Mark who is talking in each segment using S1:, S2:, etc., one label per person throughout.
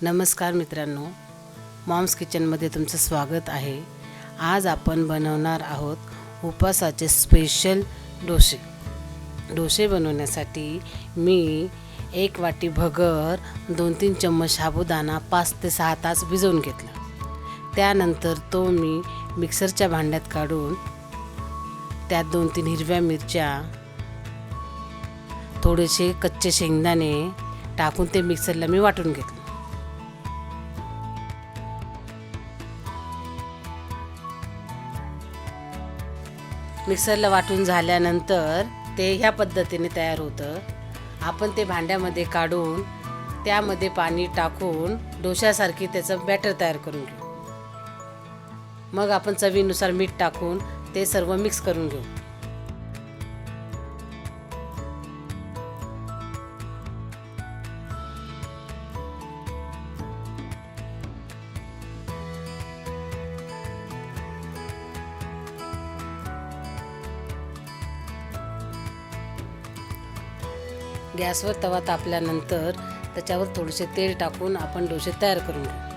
S1: नमस्कार मित्रांनो, मॉम्स किचनमध्ये तुमचं स्वागत आहे। आज आपण बनवणार आहोत उपवासाचे स्पेशल डोसे बनवण्यासाठी मी 1 वाटी भगर 2-3 चम्मच साबुदाणा 5 ते 6 तास भिजवून घेतला। त्यानंतर तो मी मिक्सरच्या भांड्यात काढून त्यात 2-3 हिरव्या मिरच्या, थोडेसे कच्चे शेंगदाणे टाकून ते मिक्सरला मी वाटून घेतले। मिक्सरला वाटून झाल्यानंतर ते ह्या पद्धतीने तयार होतं। आपण ते भांड्यामध्ये काढून त्यामध्ये पाणी टाकून डोश्यासारखी त्याचं बॅटर तयार करून घेऊ। मग आपण चवीनुसार मीठ टाकून ते सर्व मिक्स करून घेऊ। गॅसवर तवा तापल्यानंतर त्याच्यावर थोडेसे तेल टाकून आपण डोसे तयार करून घेऊ।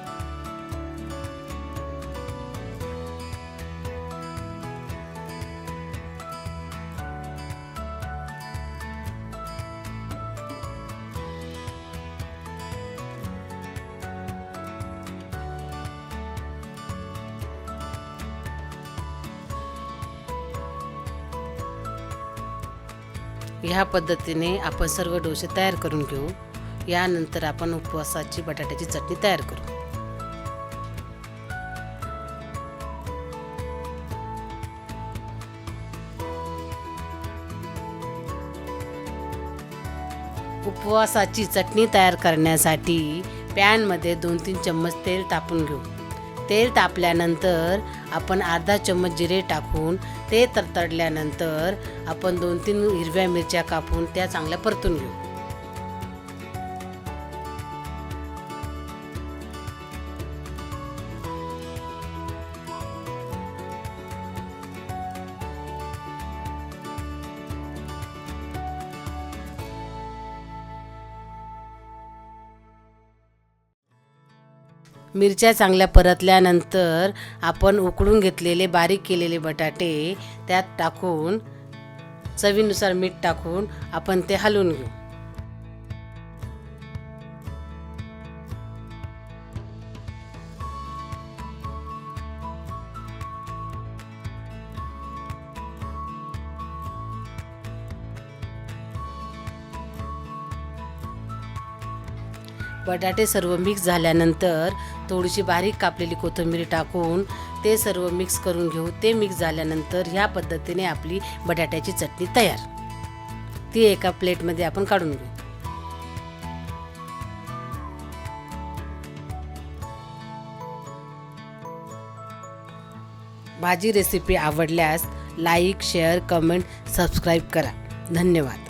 S1: ह्या पद्धतीने आपण सर्व डोसे तयार करून घेऊ। यानंतर आपण उपवासाची बटाट्याची चटणी तयार करू। उपवासाची चटणी तयार करण्यासाठी पॅनमध्ये 2-3 चम्मच तेल तापवून घेऊ। तेल तापल्यानंतर आपण अर्धा चम्मच जिरे टाकून ते तडतडल्यानंतर आपण 2-3 हिरव्या मिरच्या कापून त्या चांगल्या परतून घेऊ। मिरच्या चांगल्या परतल्यानंतर आपण उकडून घेतलेले बारीक केलेले बटाटे त्यात टाकून चवीनुसार मीठ टाकून आपण ते हलवून घेऊ। बटाटे सर्व मिक्स झाल्यानंतर थोडीशी बारीक कापलेली कोथिंबीर टाकून ते सर्व मिक्स करून घेऊ। ते मिक्स झाल्यानंतर ह्या पद्धतीने आपली बटाट्याची चटणी तयार। ती एका प्लेटमध्ये आपण काढून घेऊ। माझी रेसिपी आवडल्यास लाईक, शेअर, कमेंट, सबस्क्राईब करा। धन्यवाद।